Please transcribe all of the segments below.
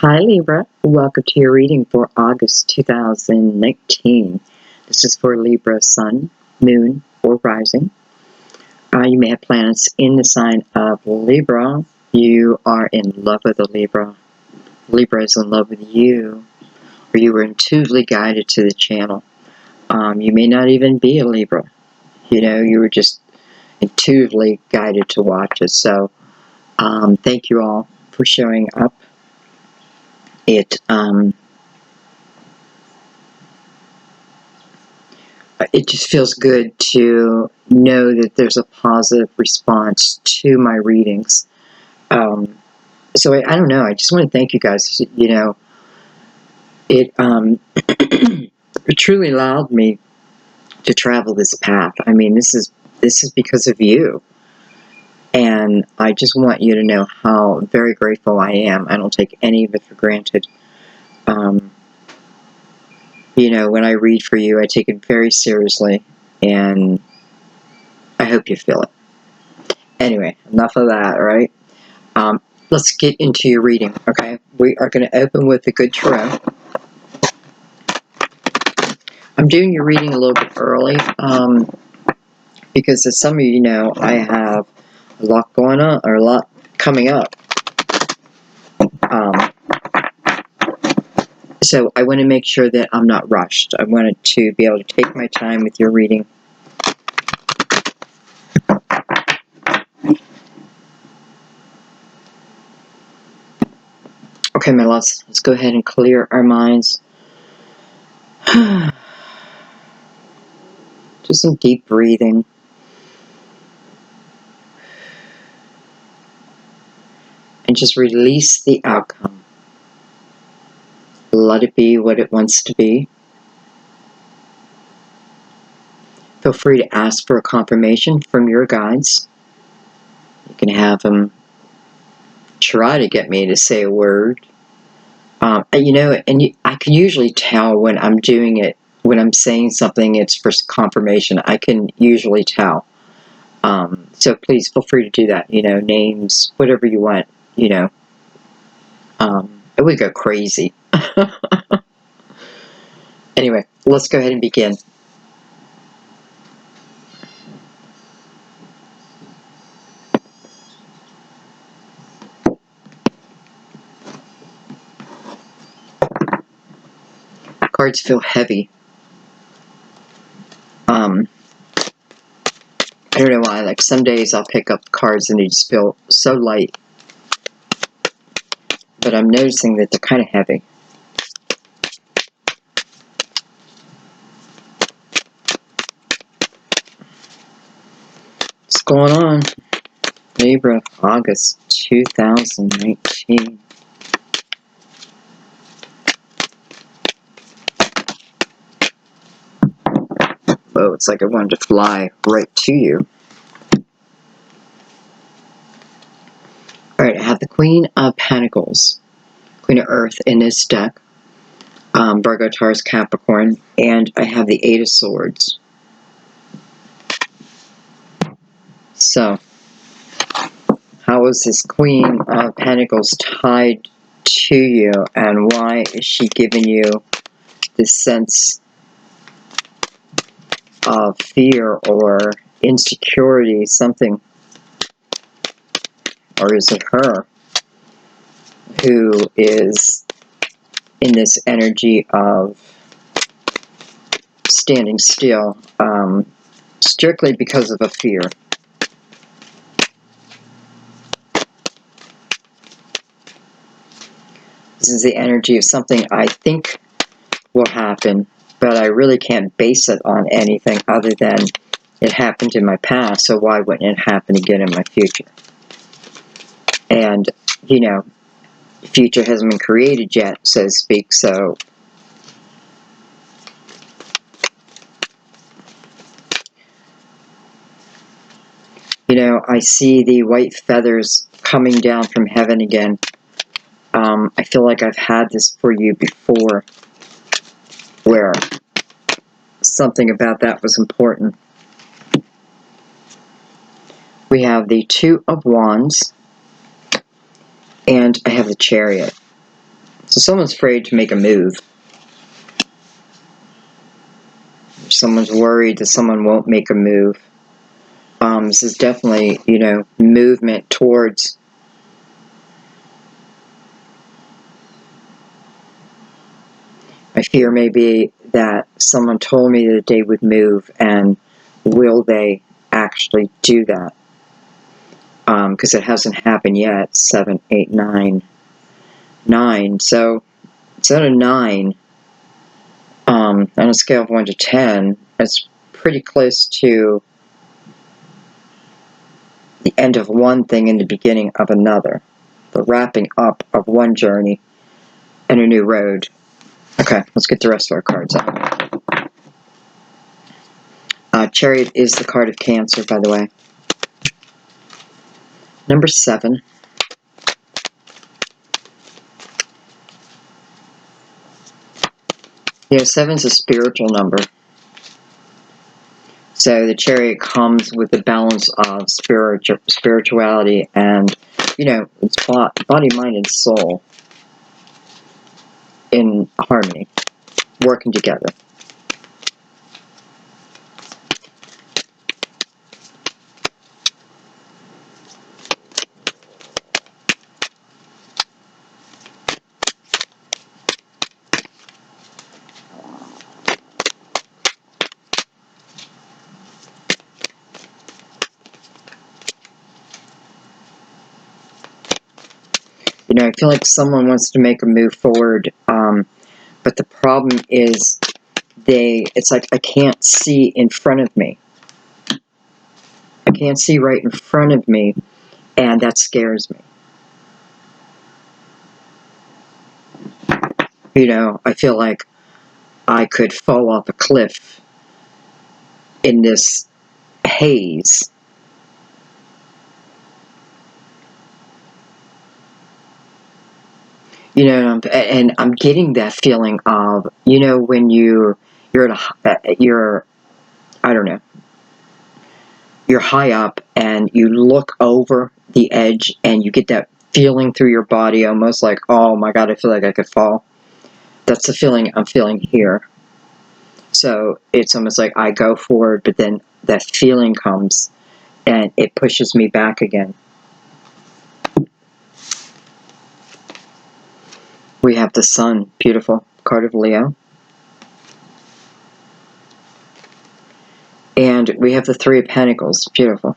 Hi Libra, welcome to your reading for August 2019. This is for Libra Sun, Moon, or Rising. You may have planets in the sign of Libra. You are in love with a Libra. Libra is in love with you, or you were intuitively guided to the channel. You may not even be a Libra. You were just intuitively guided to watch it. So thank you all for showing up. It just feels good to know that there's a positive response to my readings. So I don't know. I just want to thank you guys. It it truly allowed me to travel this path. I mean, this is because of you, and I just want you to know how very grateful I am. I don't take any of it for granted. When I read for you, I take it very seriously, and I hope you feel it. Anyway, enough of that, right? Let's get into your reading, okay? We are going to open with the Good Tarot. I'm doing your reading a little bit early because, as some of you know, I have a lot going on, or a lot coming up. So I want to make sure that I'm not rushed. I wanted to be able to take my time with your reading. Okay, my loves, let's go ahead and clear our minds. Just some deep breathing. And just release the outcome. Let it be what it wants to be. Feel free to ask for a confirmation from your guides. You can have them try to get me to say a word. I can usually tell when I'm doing it, when I'm saying something, it's for confirmation. I can usually tell. So please feel free to do that. Names, whatever you want. I would go crazy. Anyway, let's go ahead and begin. Cards feel heavy. I don't know why. Like some days I'll pick up cards and they just feel so light. But I'm noticing that they're kind of heavy. What's going on? Libra, August 2019. Whoa, it's like I wanted to fly right to you. Alright, I have the Queen of Pentacles, Queen of Earth in this deck, Virgo, Taurus, Capricorn, and I have the Eight of Swords. So, how is this Queen of Pentacles tied to you, and why is she giving you this sense of fear or insecurity, something? Or is it her who is in this energy of standing still, strictly because of a fear? This is the energy of something I think will happen, but I really can't base it on anything other than it happened in my past, so why wouldn't it happen again in my future? And, the future hasn't been created yet, so to speak, so I see the white feathers coming down from heaven again. I feel like I've had this for you before, where something about that was important. We have the Two of Wands, and I have the Chariot. So someone's afraid to make a move. Someone's worried that someone won't make a move. This is definitely, you know, movement towards my fear may be that someone told me that they would move, and will they actually do that? Because it hasn't happened yet. 7, 8, 9, 9. So it's at a 9. On a scale of 1 to 10, it's pretty close to the end of one thing and the beginning of another. The wrapping up of one journey and a new road. Okay, let's get the rest of our cards out. Chariot is the card of Cancer, by the way. Number 7. Yeah, 7's a spiritual number. So the Chariot comes with the balance of spirituality and, you know, it's body, mind, and soul in harmony, working together. You know, I feel like someone wants to make a move forward, but the problem is it's like I can't see in front of me. I can't see right in front of me, and that scares me. You know, I feel like I could fall off a cliff in this haze. You know, and I'm getting that feeling of, you know, when you're I don't know, you're high up and you look over the edge and you get that feeling through your body, almost like, oh my God, I feel like I could fall. That's the feeling I'm feeling here. So it's almost like I go forward, but then that feeling comes and it pushes me back again. We have the Sun, beautiful, card of Leo. And we have the Three of Pentacles, beautiful.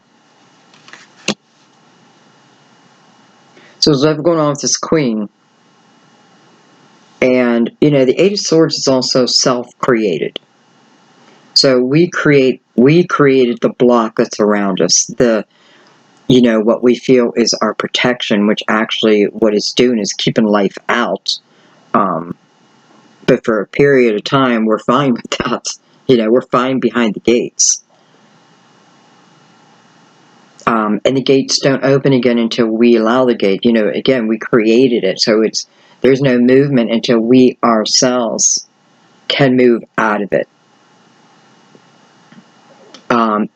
So there's what's going on with this Queen. And, you know, the Eight of Swords is also self-created. So we created the block that's around us. You know, what we feel is our protection, which actually what it's doing is keeping life out. But for a period of time, we're fine with that. You know, we're fine behind the gates. And the gates don't open again until we allow the gate. You know, again, we created it. So there's no movement until we ourselves can move out of it.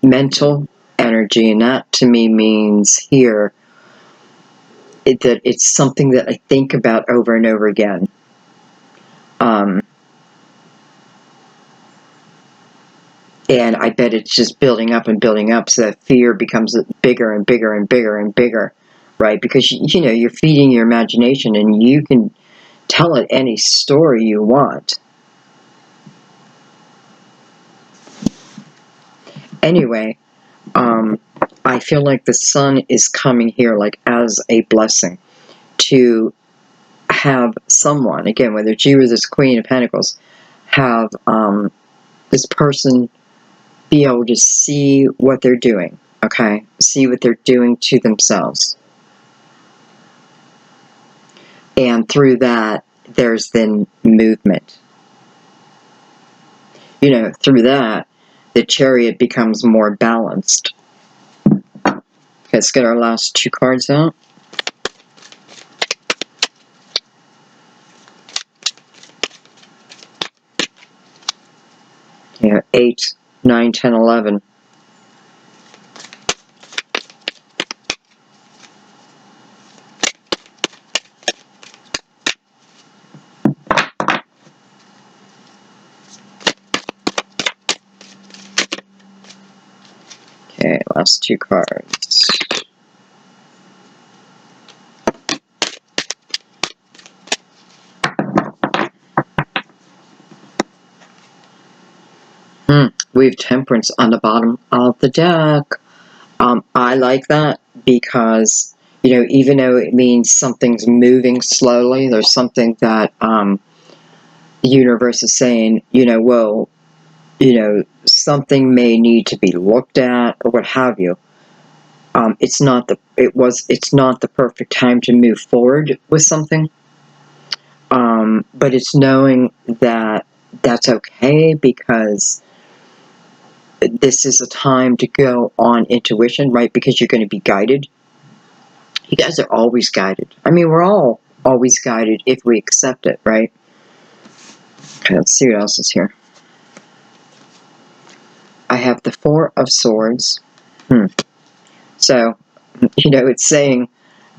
Mental energy, and that to me means here that it's something that I think about over and over again. And I bet it's just building up and building up, so that fear becomes bigger and bigger and bigger and bigger, right? Because, you know, you're feeding your imagination and you can tell it any story you want. Anyway, I feel like the Sun is coming here like as a blessing to have someone, again, whether it's you or this Queen of Pentacles, have this person be able to see what they're doing, okay? See what they're doing to themselves. And through that, there's then movement. You know, through that, the Chariot becomes more balanced. Okay, let's get our last two cards out. Yeah, 8, 9, 10, 11. Okay, last two cards. We have Temperance on the bottom of the deck. I like that because, even though it means something's moving slowly, there's something that the universe is saying, well, something may need to be looked at or what have you. It's not the perfect time to move forward with something. But it's knowing that that's okay, because this is a time to go on intuition, right? Because you're going to be guided. You guys are always guided. I mean, we're all always guided if we accept it, right? Okay, let's see what else is here. I have the Four of Swords. So, it's saying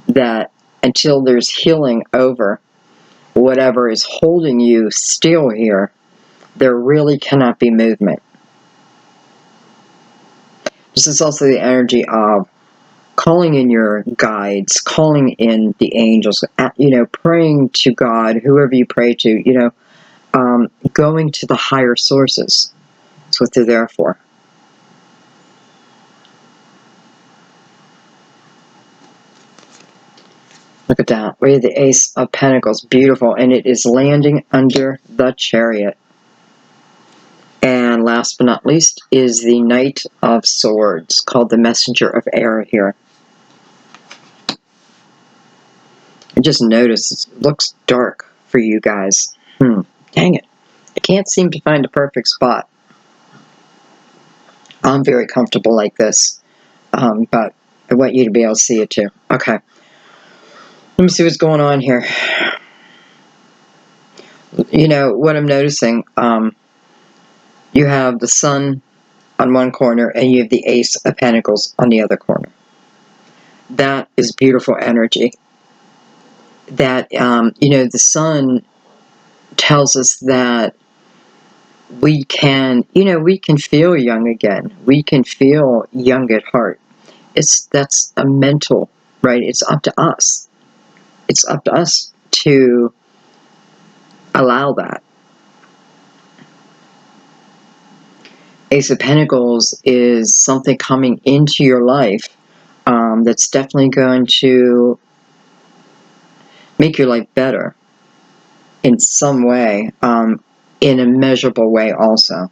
that until there's healing over whatever is holding you still here, there really cannot be movement. This is also the energy of calling in your guides, calling in the angels, praying to God, whoever you pray to, going to the higher sources. That's what they're there for. Look at that. We have the Ace of Pentacles. Beautiful. And it is landing under the Chariot. And last but not least is the Knight of Swords, called the Messenger of Air here. I just noticed it looks dark for you guys. Dang it. I can't seem to find a perfect spot. I'm very comfortable like this. But I want you to be able to see it too. Okay. Let me see what's going on here. What I'm noticing, you have the Sun on one corner and you have the Ace of Pentacles on the other corner. That is beautiful energy. That, the Sun tells us that we can feel young again. We can feel young at heart. That's a mental, right? It's up to us. It's up to us to allow that. Ace of Pentacles is something coming into your life that's definitely going to make your life better in some way, in a measurable way also.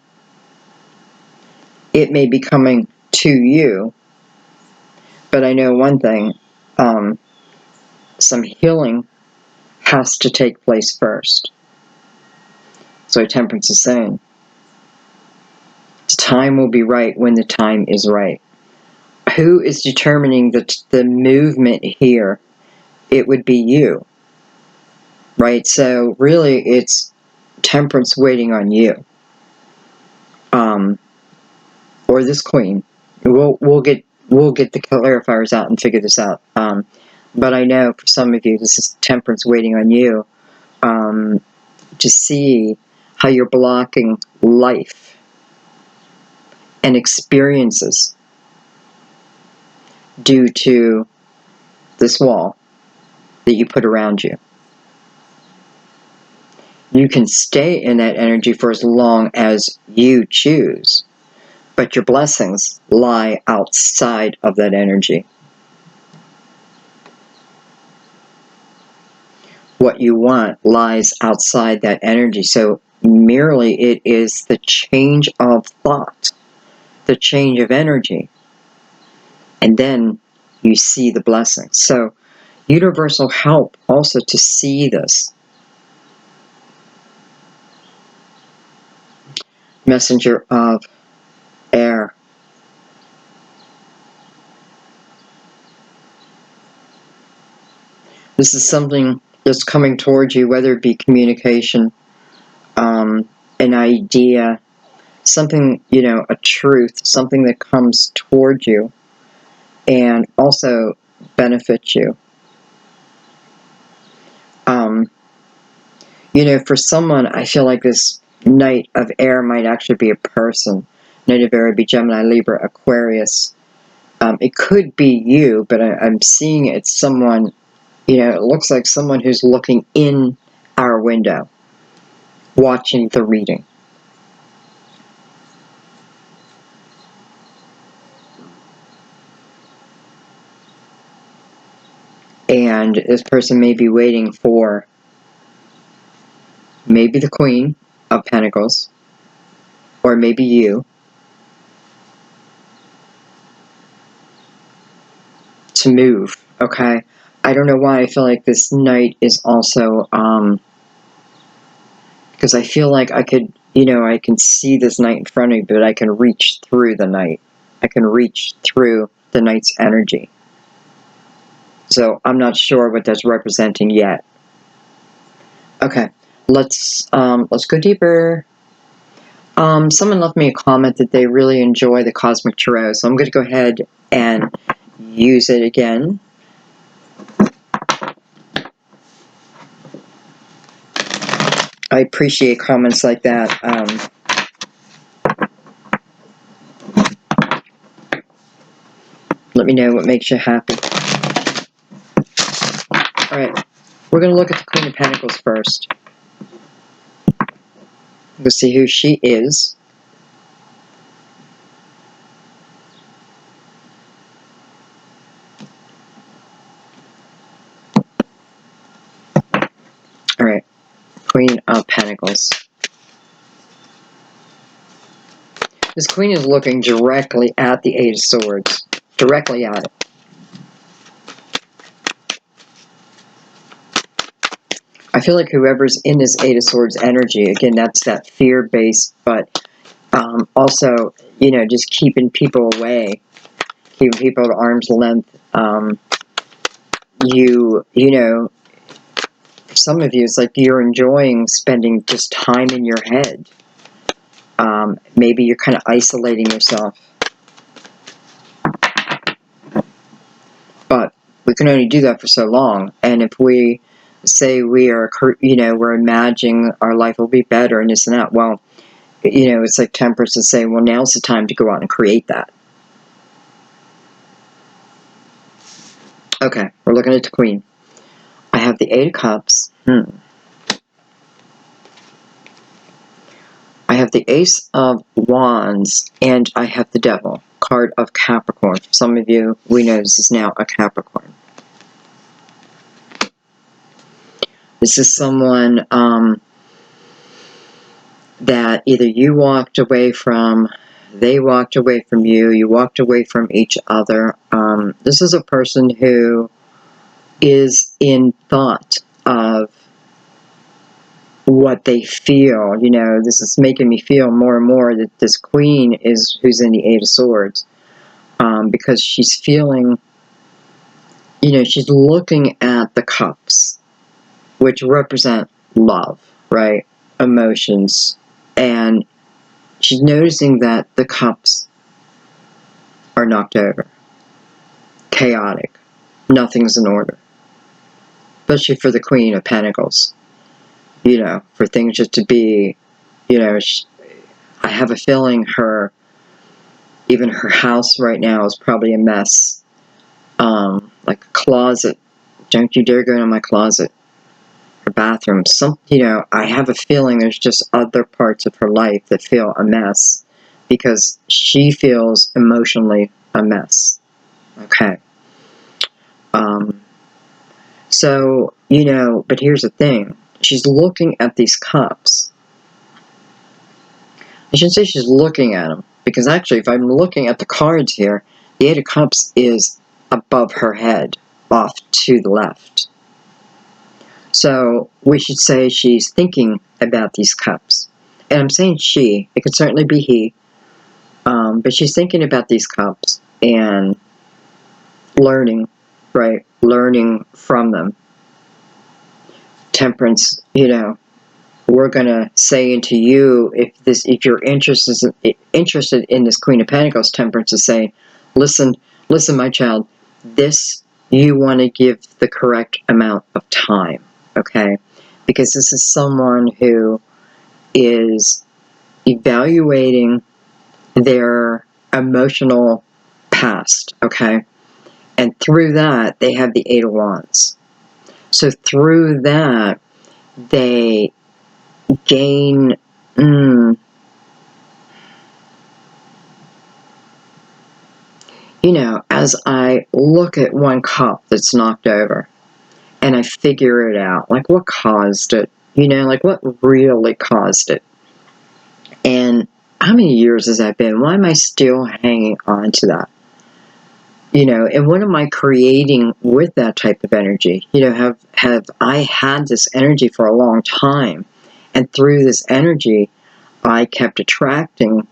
It may be coming to you, but I know one thing, some healing has to take place first. So Temperance is saying, time will be right when the time is right. Who is determining the movement here? It would be you, right? So really, it's Temperance waiting on you, or this Queen. We'll get the clarifiers out and figure this out. But I know for some of you, this is Temperance waiting on you to see how you're blocking life and experiences due to this wall that you put around you. You can stay in that energy for as long as you choose, but your blessings lie outside of that energy. What you want lies outside that energy. So merely it is the change of thought, the change of energy, and then you see the blessings. So universal help also to see this. Messenger of Air. This is something that's coming towards you, whether it be communication, an idea, something, a truth, something that comes toward you and also benefits you. For someone, I feel like this Knight of Air might actually be a person. Knight of Air would be Gemini, Libra, Aquarius. It could be you, but I'm seeing it's someone, it looks like someone who's looking in our window, watching the reading. And this person may be waiting for maybe the Queen of Pentacles, or maybe you, to move, okay? I don't know why I feel like this Knight is also, because I feel like I could, I can see this Knight in front of me, but I can reach through the Knight. I can reach through the Knight's energy. So I'm not sure what that's representing yet. Okay, let's go deeper. Someone left me a comment that they really enjoy the Cosmic Tarot, so I'm going to go ahead and use it again. I appreciate comments like that. Let me know what makes you happy. Alright, we're going to look at the Queen of Pentacles first. We'll see who she is. Alright, Queen of Pentacles. This Queen is looking directly at the Eight of Swords. Directly at it. I feel like whoever's in this Eight of Swords energy, again, that's that fear-based, but also, just keeping people away, keeping people at arm's length. For some of you, it's like you're enjoying spending just time in your head. Maybe you're kind of isolating yourself. But we can only do that for so long. And if we say we are, we're imagining our life will be better and this and that, well, it's like Temperance to say, well, now's the time to go out and create that. Okay, we're looking at the Queen. I have the Eight of Cups. I have the Ace of Wands, and I have the Devil, card of Capricorn. For some of you, we know this is now a Capricorn. This is someone that either you walked away from, they walked away from you, you walked away from each other. This is a person who is in thought of what they feel. This is making me feel more and more that this Queen is who's in the Eight of Swords, because she's feeling, she's looking at the cups, which represent love, right? Emotions. And she's noticing that the cups are knocked over. Chaotic. Nothing's in order. Especially for the Queen of Pentacles. For things just to be, I have a feeling even her house right now is probably a mess. Like a closet. Don't you dare go into my closet. Her bathroom. I have a feeling there's just other parts of her life that feel a mess. Because she feels emotionally a mess. Okay. So, but here's the thing. She's looking at these cups. I shouldn't say she's looking at them, because actually, if I'm looking at the cards here, the Eight of Cups is above her head, off to the left. So, we should say she's thinking about these cups. And I'm saying she, it could certainly be he, but she's thinking about these cups and learning, right? Learning from them. Temperance, we're going to say into you, if you're interested in this Queen of Pentacles, Temperance is saying, listen, my child, you want to give the correct amount of time, okay? Because this is someone who is evaluating their emotional past, okay? And through that, they have the Eight of Wands. So through that, they gain, you know, as I look at one cup that's knocked over, and I figure it out, like what caused it, you know, like what really caused it. And how many years has that been? Why am I still hanging on to that? You know, and what am I creating with that type of energy? You know, have I had this energy for a long time, and through this energy, I kept attracting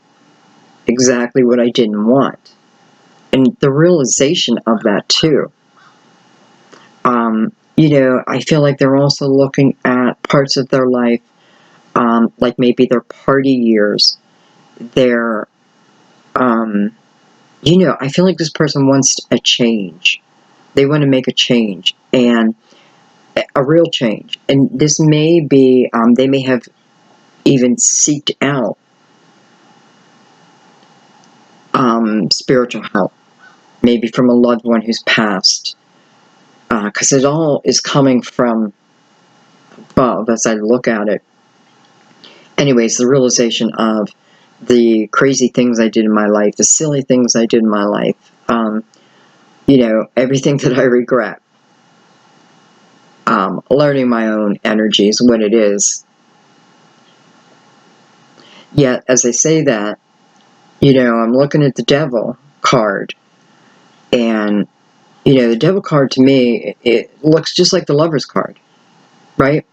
exactly what I didn't want. And the realization of that too. You know, I feel like they're also looking at parts of their life, like maybe their party years, their, you know, I feel like this person wants a change. They want to make a change, and a real change. And this may be, they may have even seeked out spiritual help, maybe from a loved one who's passed, because it all is coming from above as I look at it. Anyways, the realization of the crazy things I did in my life, the silly things I did in my life, you know, everything that I regret. Learning my own energy is what it is. Yet, as I say that, you know, I'm looking at the Devil card, and, you know, the Devil card to me, it looks just like the Lover's card, right?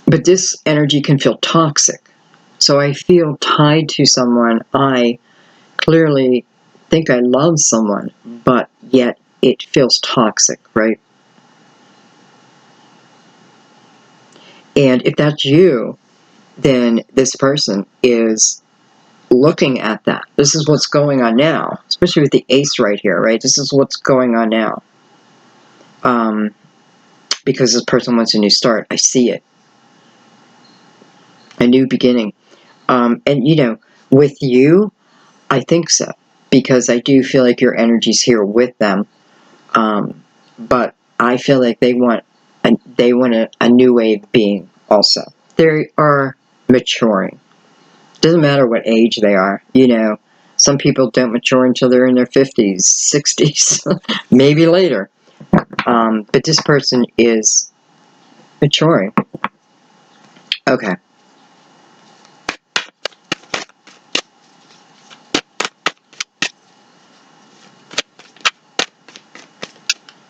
But this energy can feel toxic. So I feel tied to someone. I clearly think I love someone, but yet it feels toxic, right? And if that's you, then this person is looking at that. This is what's going on now, especially with the Ace right here, right? This is what's going on now. Because this person wants a new start. I see it. A new beginning. And, you know, with you, I think so. Because I do feel like your energy's here with them. But I feel like they want a new way of being also. They are maturing. Doesn't matter what age they are, you know. Some people don't mature until they're in their 50s, 60s, maybe later. But this person is maturing. Okay.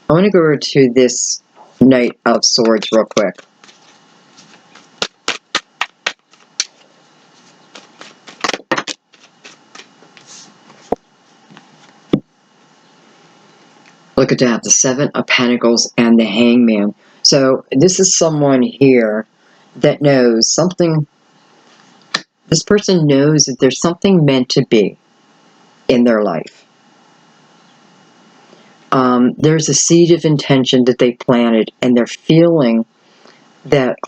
I want to go over to this Knight of Swords real quick. Look at that, the Seven of Pentacles and the Hangman. So this is someone here that knows something. This person knows that there's something meant to be in their life. There's a seed of intention that they planted, and they're feeling that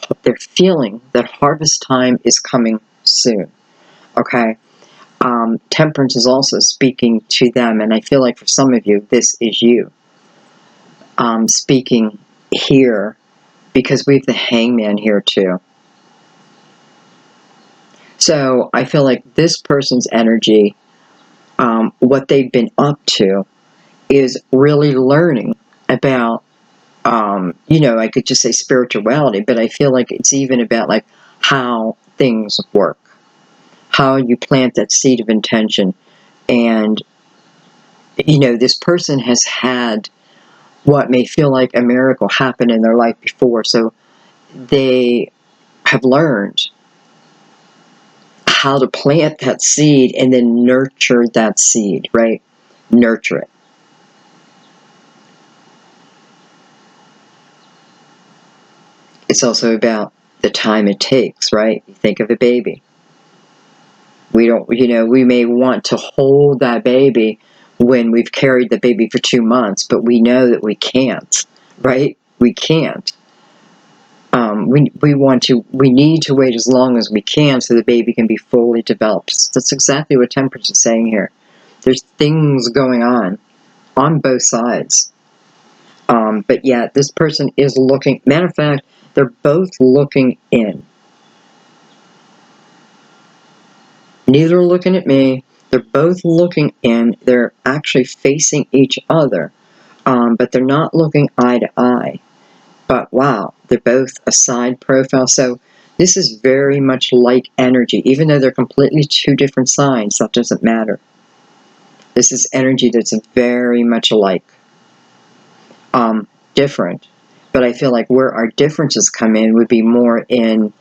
harvest time is coming soon. Okay. Temperance is also speaking to them, and I feel like for some of you, this is you. Speaking here, because we have the Hangman here too. So I feel like this person's energy, what they've been up to, is really learning about, you know, I could just say spirituality, but I feel like it's even about like how things work, how you plant that seed of intention. And, you know, this person has had what may feel like a miracle happen in their life before. So they have learned how to plant that seed and then nurture that seed, right? Nurture it. It's also about the time it takes, right? You think of a baby. We don't, you know, we may want to hold that baby when we've carried the baby for 2 months, but we know that we can't, right? We can't. We need to wait as long as we can so the baby can be fully developed. That's exactly what Temperance is saying here. There's things going on both sides. But yeah, this person is looking, matter of fact, they're both looking in. Neither are looking at me. They're both looking in. They're actually facing each other. But they're not looking eye to eye. But wow, they're both a side profile. So this is very much like energy. Even though they're completely two different signs, that doesn't matter. This is energy that's very much alike. Different. But I feel like where our differences come in would be more in,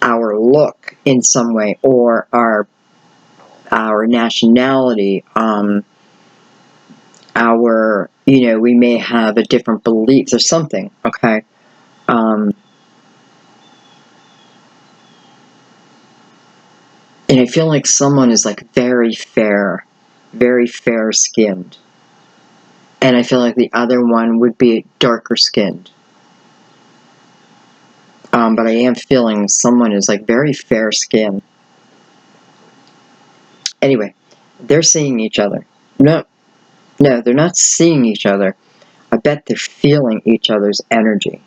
our look in some way, or our nationality, we may have a different beliefs or something, okay? And I feel like someone is like very fair skinned. And I feel like the other one would be darker skinned. But I am feeling someone is like very fair skinned. Anyway, they're seeing each other. No, they're not seeing each other. I bet they're feeling each other's energy.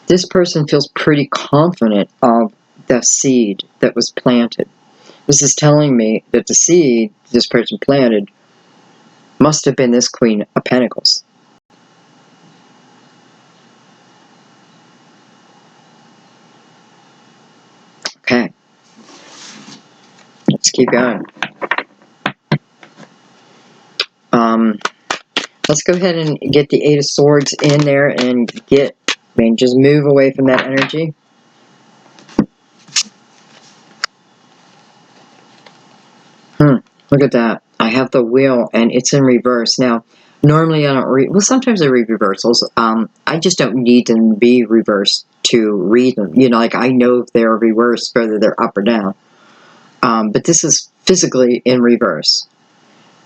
This person feels pretty confident of the seed that was planted. This is telling me that the seed this person planted must have been this Queen of Pentacles. Okay. Let's keep going. Let's go ahead and get the Eight of Swords in there and just move away from that energy. Look at that. I have the Wheel and it's in reverse. Now, normally I don't read, well, sometimes I read reversals. I just don't need them to be reversed to read them. Like I know if they're reversed, whether they're up or down. But this is physically in reverse.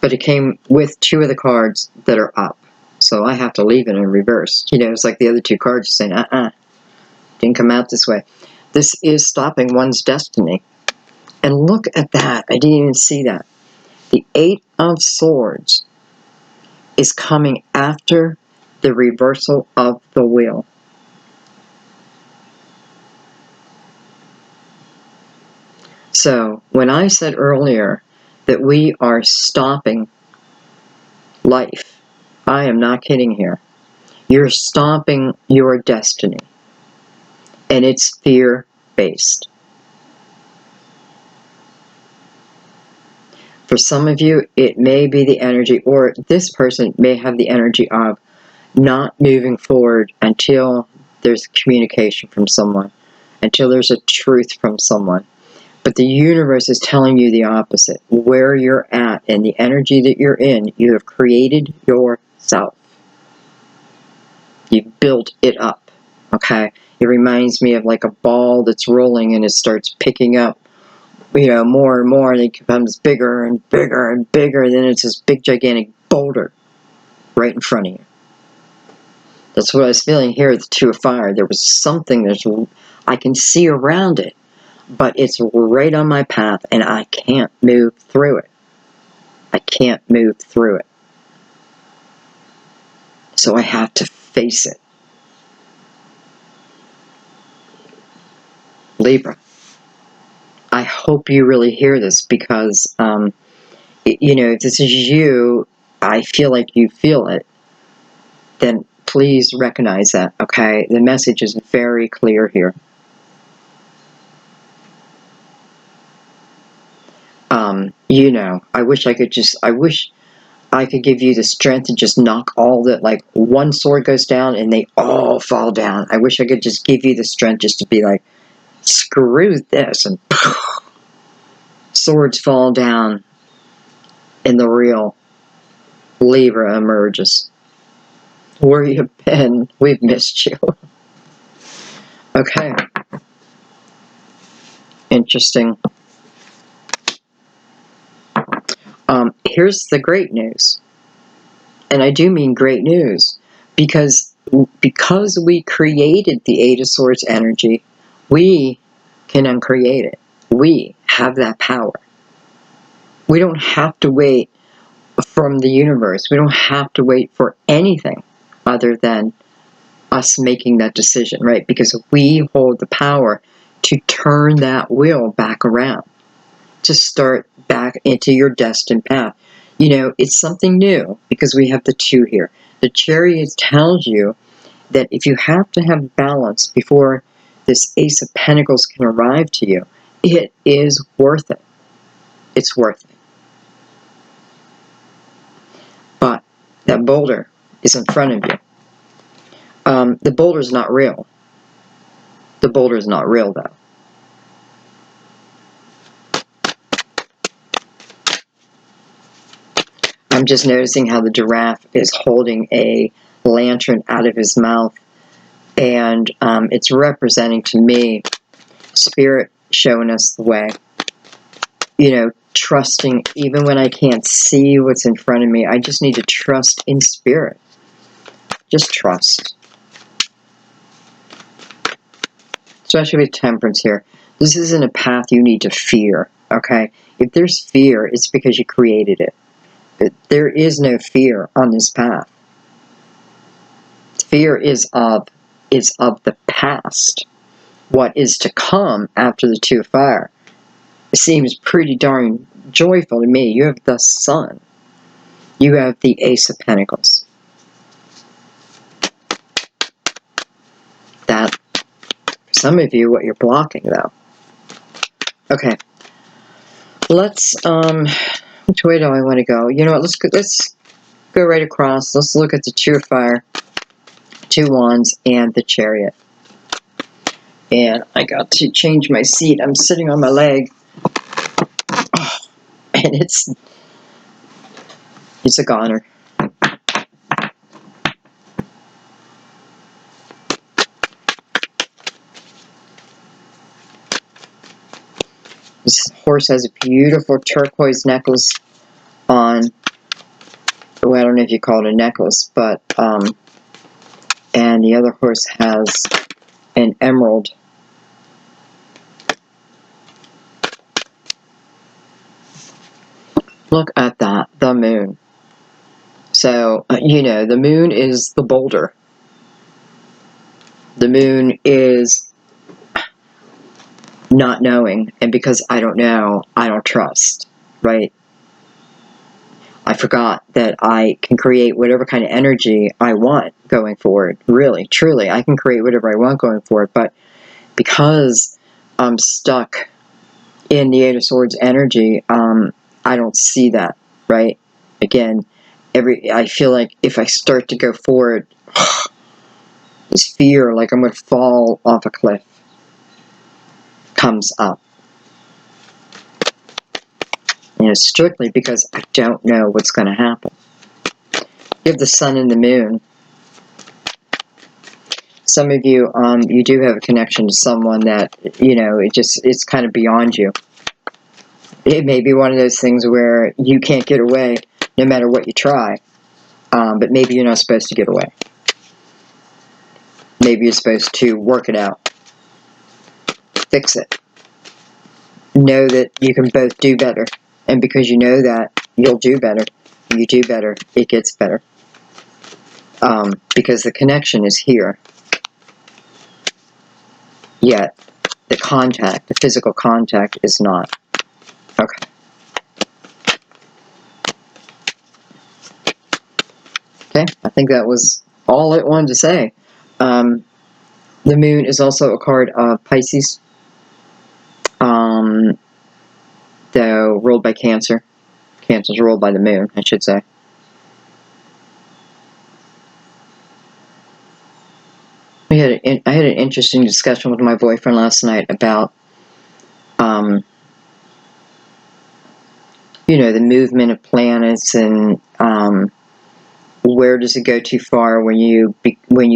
But it came with two of the cards that are up. So I have to leave it in reverse. It's like the other two cards are saying, didn't come out this way. This is stopping one's destiny. And look at that. I didn't even see that. The Eight of Swords is coming after the reversal of the Wheel. So when I said earlier that we are stopping life, I am not kidding here. You're stopping your destiny. And it's fear-based. For some of you, it may be the energy, or this person may have the energy of not moving forward until there's communication from someone, until there's a truth from someone. But the universe is telling you the opposite. Where you're at and the energy that you're in, you have created yourself. You've built it up, okay? It reminds me of like a ball that's rolling and it starts picking up, more and more, and it becomes bigger and bigger and bigger, and then it's this big, gigantic boulder right in front of you. That's what I was feeling here at the Two of Fire. There was something I can see around it, but it's right on my path, and I can't move through it. I can't move through it. So I have to face it. Libra, I hope you really hear this because, if this is you, I feel like you feel it, then please recognize that, okay? The message is very clear here. I wish I could give you the strength to just knock all that, like one sword goes down and they all fall down. I wish I could just give you the strength just to be like, screw this, and swords fall down and the real Libra emerges. Where you been? We've missed you. Okay. Interesting. Here's the great news. And I do mean great news, because we created the Eight of Swords energy, we can uncreate it. We have that power. We don't have to wait from the universe. We don't have to wait for anything other than us making that decision, right? Because we hold the power to turn that wheel back around, to start back into your destined path. You know, it's something new because we have the two here. The Chariot tells you that if you have to have balance before this Ace of Pentacles can arrive to you, it is worth it. It's worth it. But that boulder is in front of you. The boulder is not real. The boulder is not real, though. I'm just noticing how the giraffe is holding a lantern out of his mouth, and it's representing to me Spirit showing us the way. You know, trusting, even when I can't see what's in front of me, I just need to trust in Spirit. Just trust. Especially with Temperance here. This isn't a path you need to fear, okay? If there's fear, it's because you created it. There is no fear on this path. Fear is of the past. What is to come after the Two of Fire, it seems pretty darn joyful to me. You have the Sun. You have the Ace of Pentacles. That, for some of you, what you're blocking, though. Okay. Let's, which way do I want to go? You know what, let's go right across. Let's look at the Two of Fire, Two Wands, and the Chariot. And I got to change my seat. I'm sitting on my leg. Oh, and it's a goner. This horse has a beautiful turquoise necklace on. Well, I don't know if you call it a necklace, but, and the other horse has an emerald. Look at that, the moon. So, you know, the moon is the boulder. The moon is not knowing, and because I don't know, I don't trust, right? I forgot that I can create whatever kind of energy I want going forward. Really, truly, I can create whatever I want going forward, but because I'm stuck in the Eight of Swords energy, I don't see that, right? Again, I feel like if I start to go forward, this fear, like I'm going to fall off a cliff, comes up. And it's strictly because I don't know what's going to happen. You have the Sun and the Moon. Some of you, you do have a connection to someone that, you know, it's kind of beyond you. It may be one of those things where you can't get away no matter what you try. But maybe you're not supposed to get away. Maybe you're supposed to work it out. Fix it. Know that you can both do better. And because you know that, you'll do better. When you do better, it gets better. Because the connection is here. Yet, the contact, the physical contact is not. Okay. Okay, I think that was all I wanted to say. The moon is also a card of Pisces. Though ruled by Cancer. Cancer's ruled by the moon, I should say. I had an interesting discussion with my boyfriend last night about, you know, the movement of planets and where does it go too far when you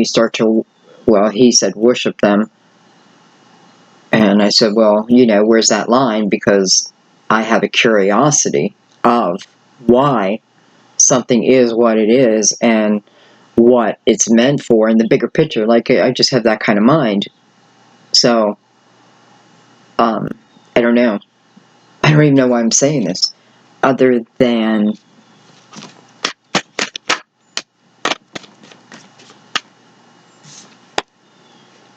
start to, well, he said worship them, and I said, well, you know, where's that line? Because I have a curiosity of why something is what it is, and what it's meant for in the bigger picture. Like, I just have that kind of mind. So, I don't know. I don't even know why I'm saying this, other than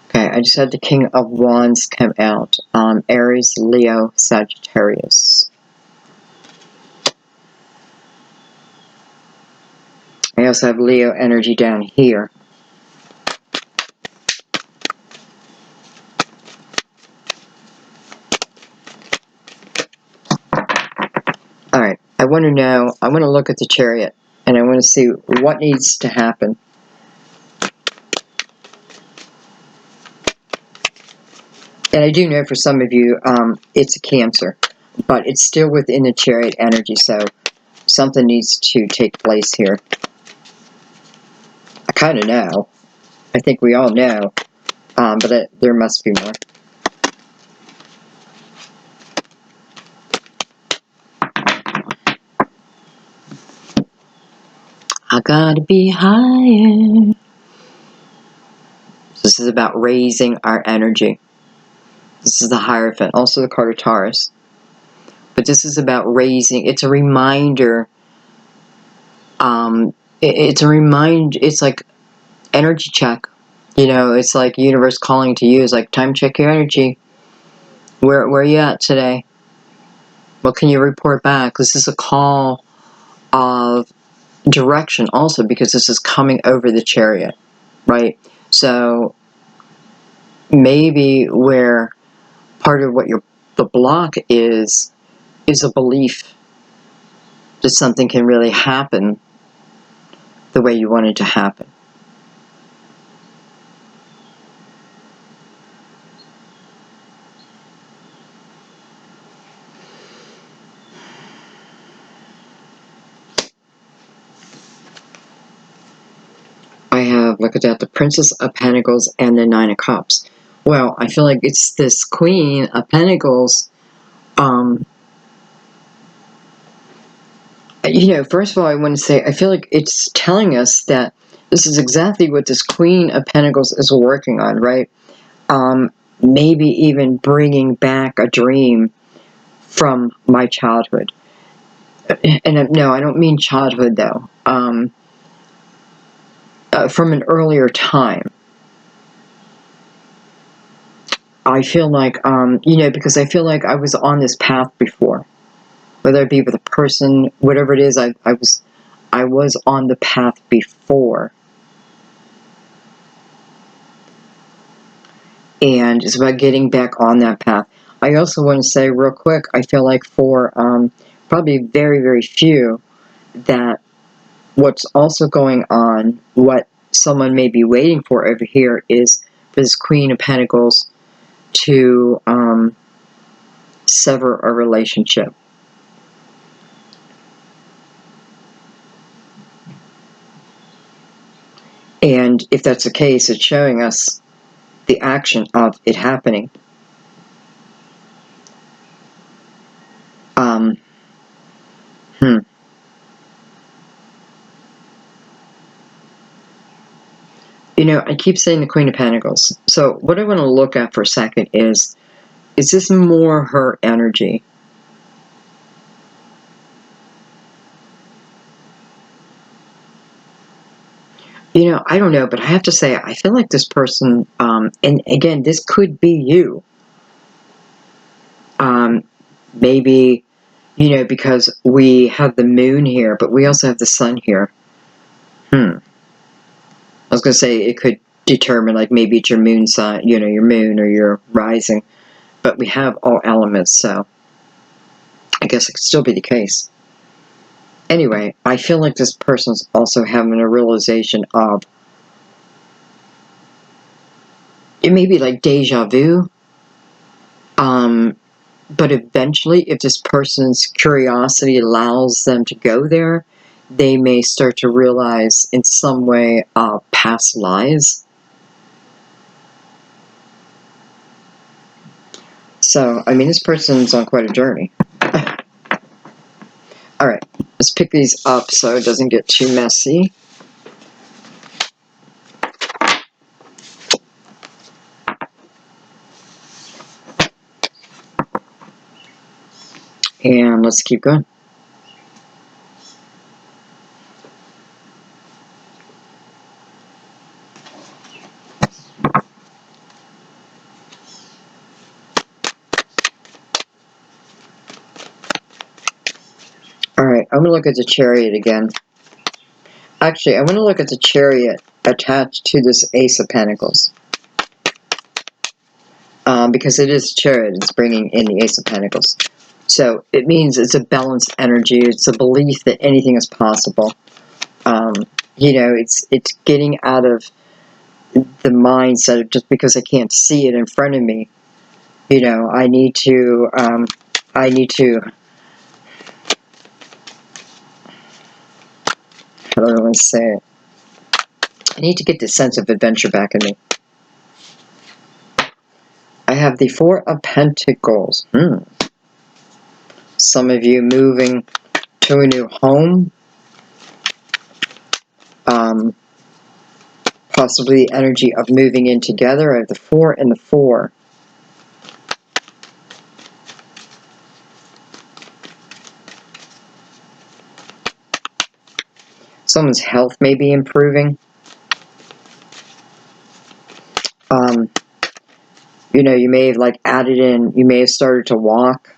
okay, I just had the King of Wands come out. Aries, Leo, Sagittarius. I also have Leo energy down here. Alright, I want to look at the Chariot, and I want to see what needs to happen. And I do know for some of you, it's a Cancer, but it's still within the Chariot energy, so something needs to take place here. I kind of know. I think we all know, but there must be more. I gotta be higher. This is about raising our energy. This is the Hierophant, also the card of Taurus. But this is about raising. It's a reminder. It's a reminder. It's like energy check. You know, it's like universe calling to you. It's like, time check your energy. Where are you at today? What can you report back? This is a call of direction also, because this is coming over the Chariot, right? So maybe where part of what the block is a belief that something can really happen the way you want it to happen. I have, look at that, the Princess of Pentacles and the Nine of Cups. Well, I feel like it's this Queen of Pentacles. You know, first of all, I want to say, I feel like it's telling us that this is exactly what this Queen of Pentacles is working on, right? Maybe even bringing back a dream from my childhood. And no, I don't mean childhood, though. From an earlier time. I feel like, you know, because I feel like I was on this path before. Whether it be with a person, whatever it is, I was on the path before. And it's about getting back on that path. I also want to say real quick, I feel like for probably very, very few, that what's also going on, what someone may be waiting for over here, is for this Queen of Pentacles to sever a relationship. And if that's the case, it's showing us the action of it happening. You know, I keep saying the Queen of Pentacles. So what I want to look at for a second is this more her energy? You know, I don't know, but I have to say, I feel like this person, and again, this could be you. Maybe, you know, because we have the moon here, but we also have the sun here. I was going to say it could determine, like, maybe it's your moon sign, you know, your moon or your rising, but we have all elements, so I guess it could still be the case. Anyway, I feel like this person's also having a realization of, it may be like deja vu, but eventually, if this person's curiosity allows them to go there, they may start to realize in some way past lives. So, I mean, this person's on quite a journey. Alright, let's pick these up so it doesn't get too messy. And let's keep going. Alright, I'm going to look at the Chariot again. Actually, I want to look at the Chariot attached to this Ace of Pentacles. Because it is Chariot, it's bringing in the Ace of Pentacles. So it means it's a balanced energy. It's a belief that anything is possible. You know, it's getting out of the mindset of just because I can't see it in front of me. You know, I need to, how do I want to say it? I need to get this sense of adventure back in me. I have the Four of Pentacles. Some of you moving to a new home. Possibly the energy of moving in together. I have the 4 and the 4. Someone's health may be improving. You know, you may have like added in, you may have started to walk,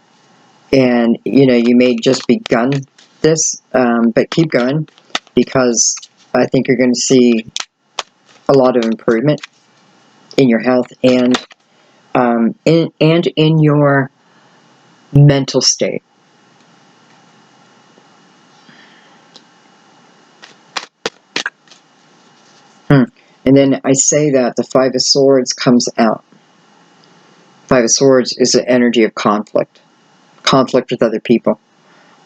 and you know, you may just begun this, but keep going, because I think you're going to see a lot of improvement in your health and in your mental state. And then I say that the Five of Swords comes out. Five of Swords is the energy of conflict. Conflict with other people.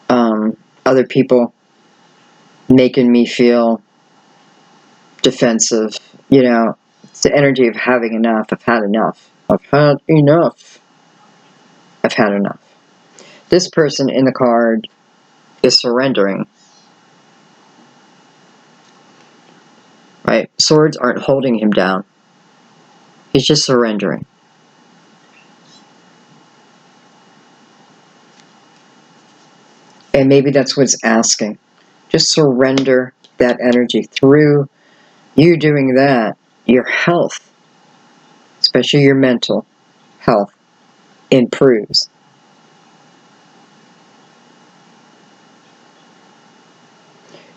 Other people making me feel defensive. You know, it's the energy of having enough. I've had enough. I've had enough. I've had enough. This person in the card is surrendering. Right? Swords aren't holding him down. He's just surrendering. And maybe that's what it's asking. Just surrender that energy. Through you doing that, your health, especially your mental health, improves.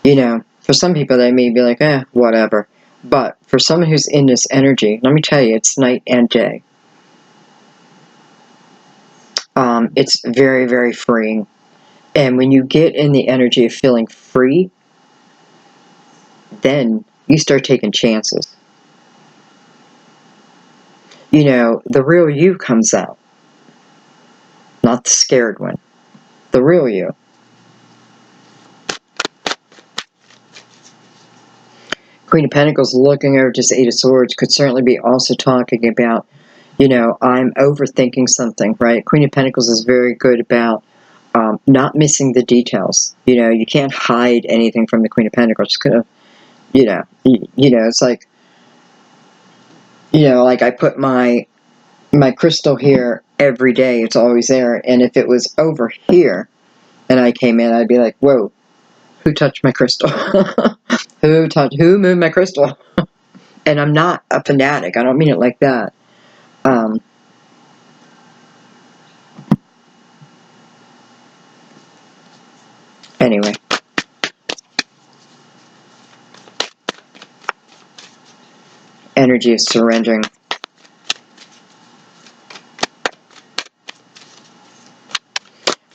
You know, for some people they may be like, whatever. But for someone who's in this energy, let me tell you, it's night and day. It's very, very freeing. And when you get in the energy of feeling free, then you start taking chances. You know, the real you comes out. Not the scared one. The real you. Queen of Pentacles looking over just Eight of Swords could certainly be also talking about, you know, I'm overthinking something, right? Queen of Pentacles is very good about not missing the details. You know, you can't hide anything from the Queen of Pentacles. Just kind of, you know, it's like, you know, like I put my crystal here every day. It's always there. And if it was over here and I came in, I'd be like, whoa, who touched my crystal? Who moved my crystal? And I'm not a fanatic. I don't mean it like that. Anyway. Energy of surrendering.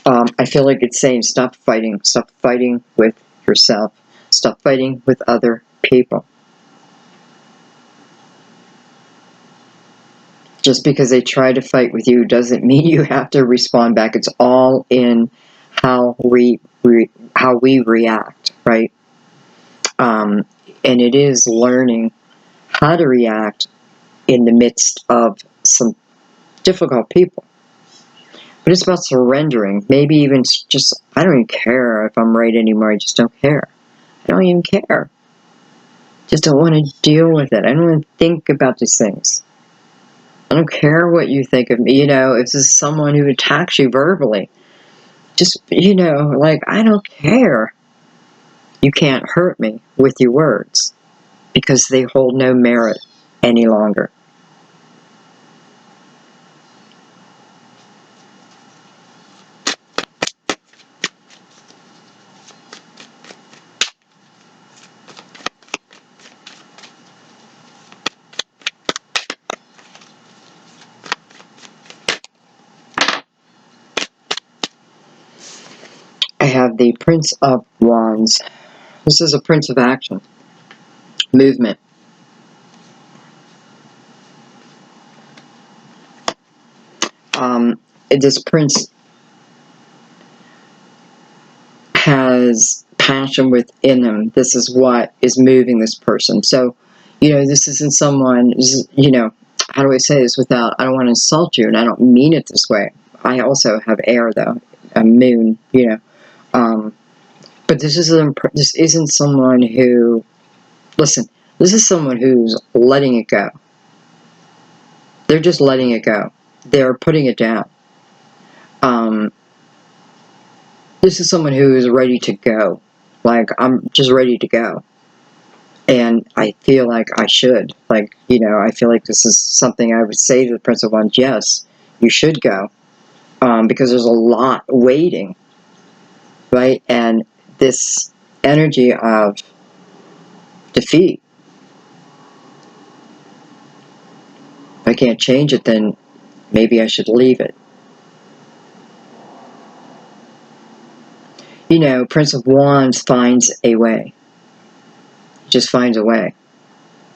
I feel like it's saying stop fighting. Stop fighting with yourself. Stop fighting with other people. Just because they try to fight with you doesn't mean you have to respond back. It's all in how we react, right? And it is learning how to react in the midst of some difficult people. But it's about surrendering. Maybe even just, I don't even care if I'm right anymore. I just don't care. I don't even care. Just don't want to deal with it. I don't want to think about these things. I don't care what you think of me. You know, if this is someone who attacks you verbally, Just, like, I don't care. You can't hurt me with your words because they hold no merit any longer. I have the Prince of Wands. This is a Prince of Action, movement. This Prince has passion within him. This is what is moving this person. So, this isn't someone, how do I say this without, I don't want to insult you, and I don't mean it this way. I also have air, though, a moon, but this isn't someone who, listen, this is someone who's letting it go. They're just letting it go. They're putting it down. This is someone who is ready to go. Like, I'm just ready to go. And I feel like I should. Like, I feel like this is something I would say to the Prince of Wands. Yes, you should go. Because there's a lot waiting. Right? And this energy of defeat. If I can't change it, then maybe I should leave it. Prince of Wands finds a way. Just finds a way.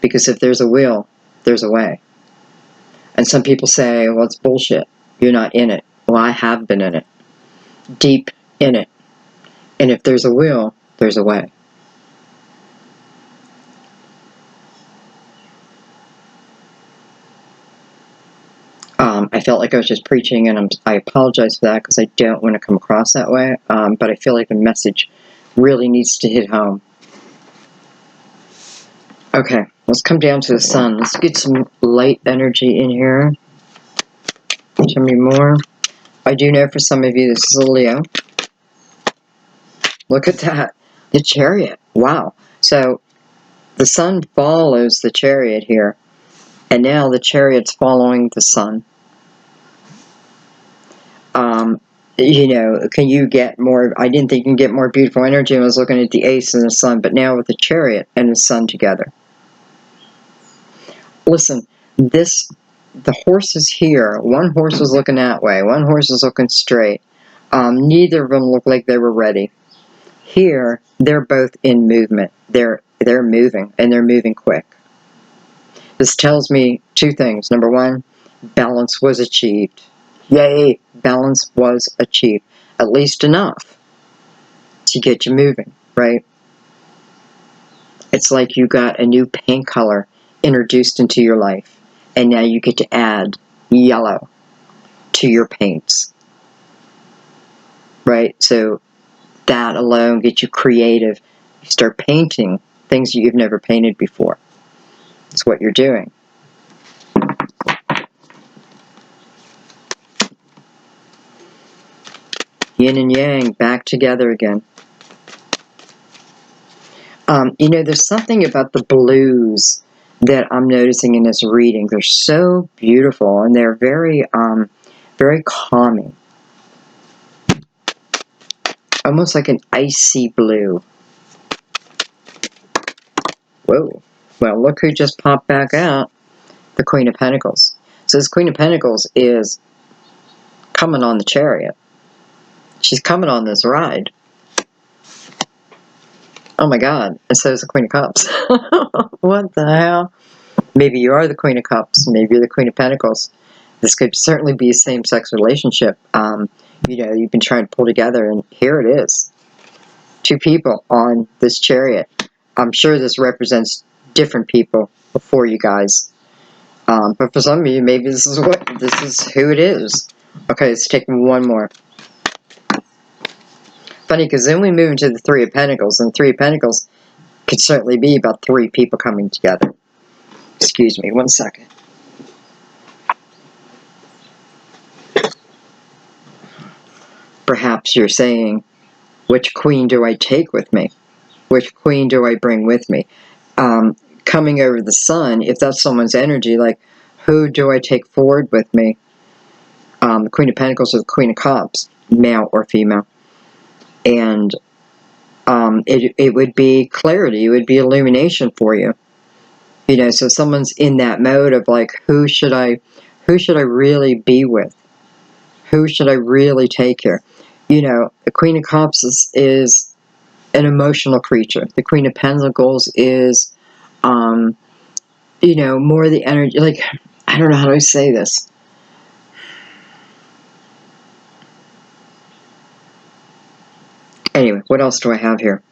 Because if there's a will, there's a way. And some people say, well, it's bullshit. You're not in it. Well, I have been in it. Deep in it. And if there's a will, there's a way. I felt like I was just preaching, and I apologize for that because I don't want to come across that way. But I feel like the message really needs to hit home. Okay, let's come down to the sun. Let's get some light energy in here. Tell me more. I do know for some of you this is a Leo. Look at that. The Chariot. Wow. So the sun follows the Chariot here. And now the Chariot's following the sun. Can you get more? I didn't think you can get more beautiful energy when I was looking at the Ace and the Sun, but now with the Chariot and the Sun together. Listen, the horses here, one horse was looking that way, one horse was looking straight. Neither of them looked like they were ready. Here, they're both in movement. They're moving, and they're moving quick. This tells me two things. Number one, balance was achieved. Yay, balance was achieved. At least enough to get you moving, right? It's like you got a new paint color introduced into your life, and now you get to add yellow to your paints, right? So that alone gets you creative. You start painting things you've never painted before. That's what you're doing. Yin and yang back together again. There's something about the blues that I'm noticing in this reading. They're so beautiful, and they're very, very calming. Almost like an icy blue. Whoa. Well, look who just popped back out. The Queen of Pentacles. So this Queen of Pentacles is coming on the Chariot. She's coming on this ride. Oh my God. And so is the Queen of Cups. What the hell? Maybe you are the Queen of Cups. Maybe you're the Queen of Pentacles. This could certainly be a same-sex relationship. You've been trying to pull together, and here it is. Two people on this Chariot. I'm sure this represents different people before you guys. But for some of you, maybe this is who it is. Okay, let's take one more. Funny, because then we move into the Three of Pentacles, and Three of Pentacles could certainly be about three people coming together. Excuse me, 1 second. Perhaps you're saying, which queen do I take with me? Which queen do I bring with me? Coming over the sun, if that's someone's energy, like, who do I take forward with me? The Queen of Pentacles or the Queen of Cups, male or female. And it would be clarity, it would be illumination for you. You know, so someone's in that mode of like, who should I really be with? Who should I really take here? You know, the Queen of Cups is an emotional creature. The Queen of Pentacles is, you know, more the energy, like, I don't know how to say this. Anyway, what else do I have here?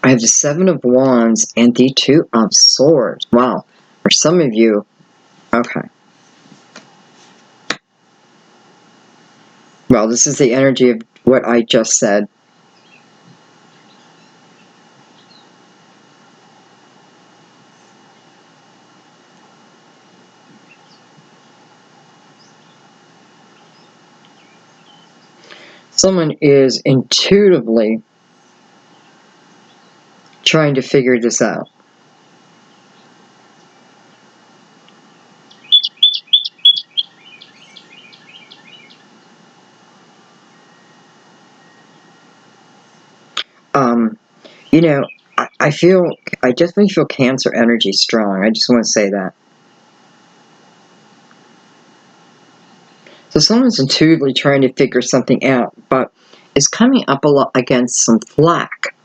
I have the Seven of Wands and the Two of Swords. Wow. For some of you, okay. Well, this is the energy of what I just said. Someone is intuitively trying to figure this out. You know, I definitely feel Cancer energy strong. I just want to say that. So someone's intuitively trying to figure something out, but is coming up a lot against some flack.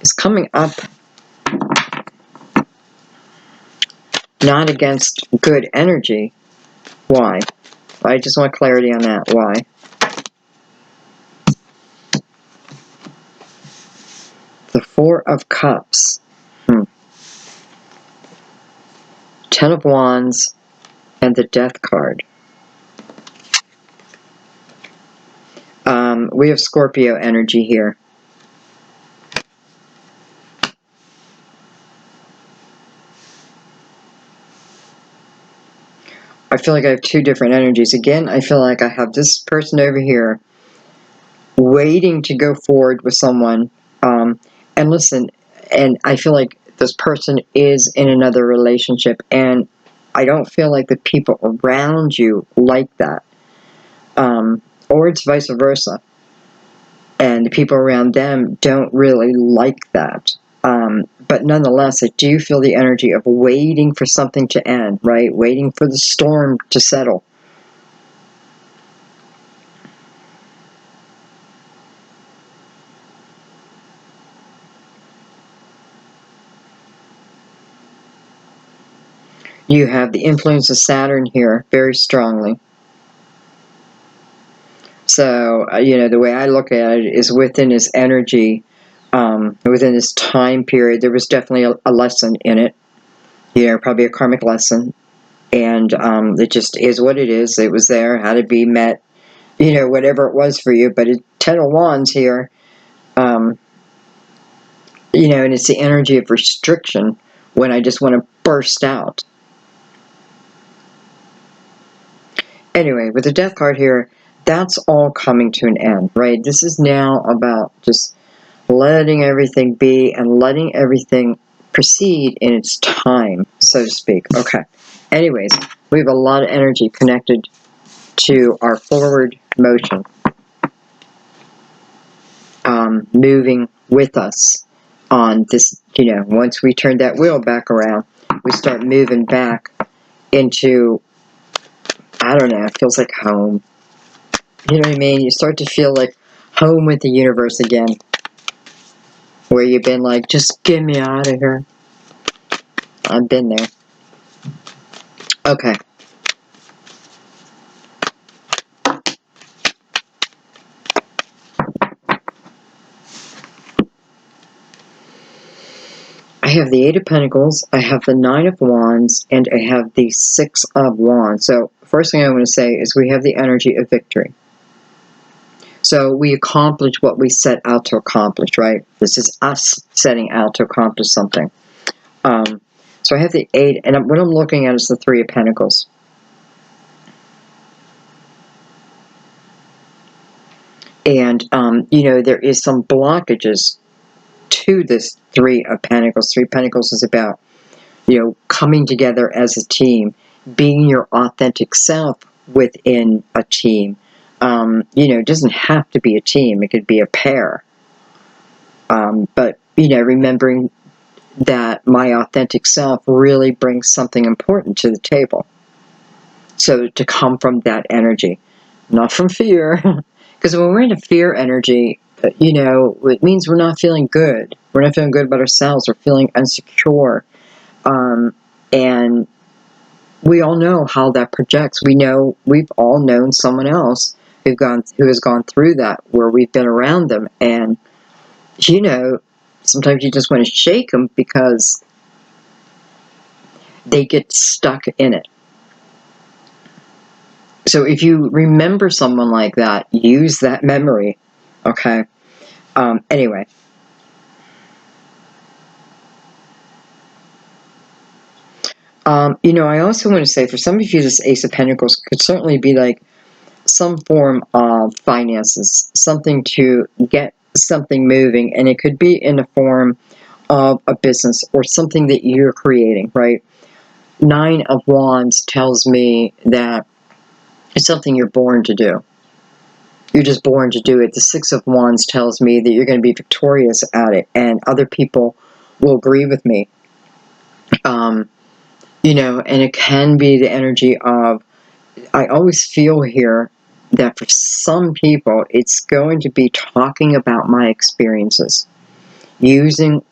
Is coming up not against good energy. Why? I just want clarity on that. Why? The Four of Cups. Ten of Wands and the Death card. We have Scorpio energy here. I feel like I have two different energies. Again, I feel like I have this person over here waiting to go forward with someone. And listen, and I feel like this person is in another relationship, and I don't feel like the people around you like that. Or it's vice versa. And the people around them don't really like that. But nonetheless, I do feel the energy of waiting for something to end, right? Waiting for the storm to settle. You have the influence of Saturn here very strongly. So, you know, the way I look at it is within his energy, within this time period, there was definitely a lesson in it. You know, probably a karmic lesson. And it just is what it is. It was there, how to be met, you know, whatever it was for you. But it's Ten of Wands here, you know, and it's the energy of restriction when I just want to burst out. Anyway, with the Death card here, that's all coming to an end, right? This is now about just letting everything be and letting everything proceed in its time, so to speak. Okay. Anyways, we have a lot of energy connected to our forward motion, moving with us on this, you know, once we turn that wheel back around, we start moving back into, I don't know, it feels like home. You know what I mean? You start to feel like home with the universe again, where you've been like, just get me out of here. I've been there. Okay. I have the Eight of Pentacles, I have the Nine of Wands, and I have the Six of Wands. So, first thing I want to say is we have the energy of victory. So, we accomplish what we set out to accomplish, right? This is us setting out to accomplish something. So, I have the Eight, and what I'm looking at is the Three of Pentacles. And, you know, there is some blockages to this Three of Pentacles. Three of Pentacles is about, you know, coming together as a team, being your authentic self within a team. You know, it doesn't have to be a team. It could be a pair. But, you know, remembering that my authentic self really brings something important to the table. So to come from that energy, not from fear. Because when we're in a fear energy, you know, it means we're not feeling good. We're not feeling good about ourselves. We're feeling insecure. And we all know how that projects. We know, we've all known someone else who has gone through that, where we've been around them. And, you know, sometimes you just want to shake them because they get stuck in it. So if you remember someone like that, use that memory, okay? Anyway. You know, I also want to say, for some of you, this Ace of Pentacles could certainly be like some form of finances, something to get something moving, and it could be in the form of a business or something that you're creating, right? Nine of Wands tells me that it's something you're born to do. You're just born to do it. The Six of Wands tells me that you're going to be victorious at it, and other people will agree with me. You know, and it can be the energy of, I always feel here that for some people, it's going to be talking about my experiences, using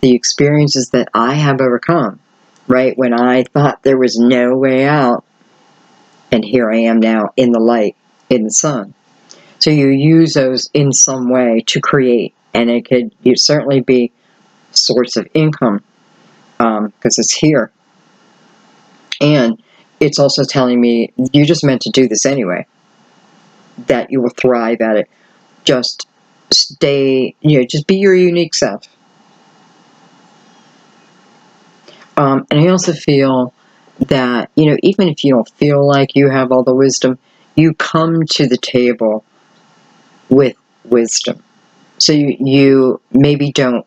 the experiences that I have overcome, right? When I thought there was no way out, and here I am now in the light, in the sun. So you use those in some way to create, and it could certainly be a source of income, because it's here. And it's also telling me you just meant to do this anyway, that you will thrive at it. Just stay, you know, just be your unique self. And I also feel that, you know, even if you don't feel like you have all the wisdom, you come to the table with wisdom. So you maybe don't,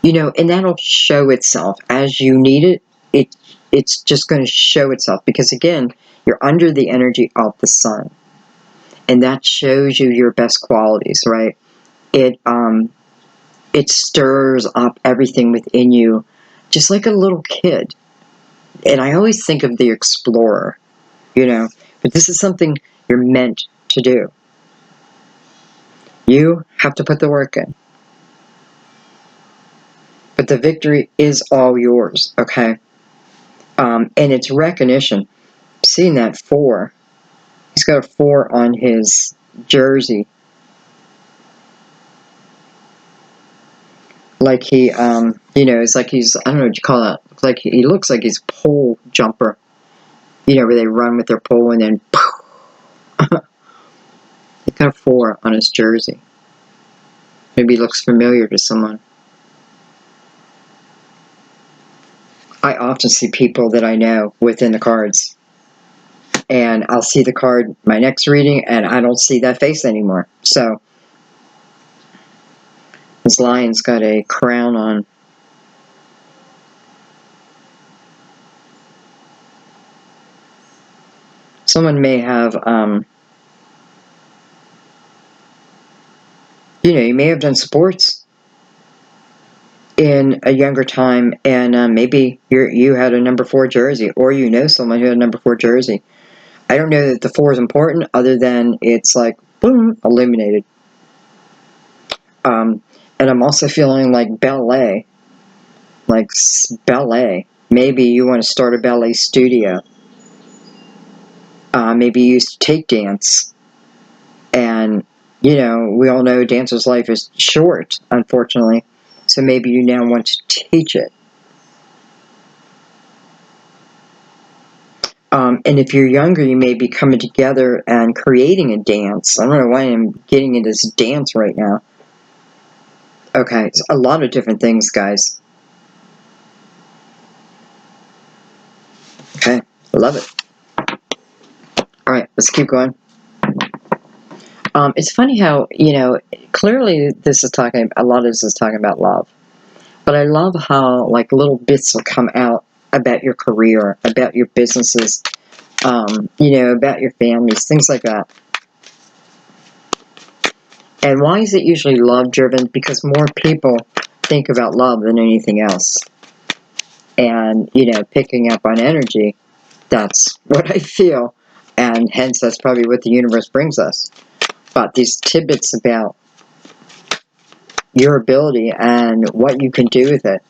you know, and that'll show itself as you need it. It's just going to show itself, because again, you're under the energy of the sun, and that shows you your best qualities, right? It stirs up everything within you, just like a little kid. And I always think of the explorer, you know, but this is something you're meant to do. You have to put the work in. But the victory is all yours, okay? And it's recognition. Seeing that 4. He's got a 4 on his jersey. Like he, you know, it's like he's, I don't know what you call that. Like he looks like he's a pole jumper. You know, where they run with their pole and then poof. He's got a 4 on his jersey. Maybe he looks familiar to someone. I often see people that I know within the cards. And I'll see the card my next reading, and I don't see that face anymore. So, this lion's got a crown on. Someone may have, you know, you may have done sports in a younger time, and maybe you had a number 4 jersey, or you know someone who had a number 4 jersey. I don't know that the 4 is important, other than it's like, boom, eliminated. And I'm also feeling like ballet. Like ballet. Maybe you want to start a ballet studio. Maybe you used to take dance. And, you know, we all know dancer's life is short, unfortunately. So maybe you now want to teach it. And if you're younger, you may be coming together and creating a dance. I don't know why I'm getting into this dance right now. Okay, it's a lot of different things, guys. Okay, love it. All right, let's keep going. It's funny how, clearly this is talking, a lot of this is talking about love. But I love how, like, little bits will come out about your career, about your businesses, about your families, things like that. And why is it usually love-driven? Because more people think about love than anything else. And, picking up on energy, that's what I feel. And hence, that's probably what the universe brings us. But these tidbits about your ability and what you can do with it,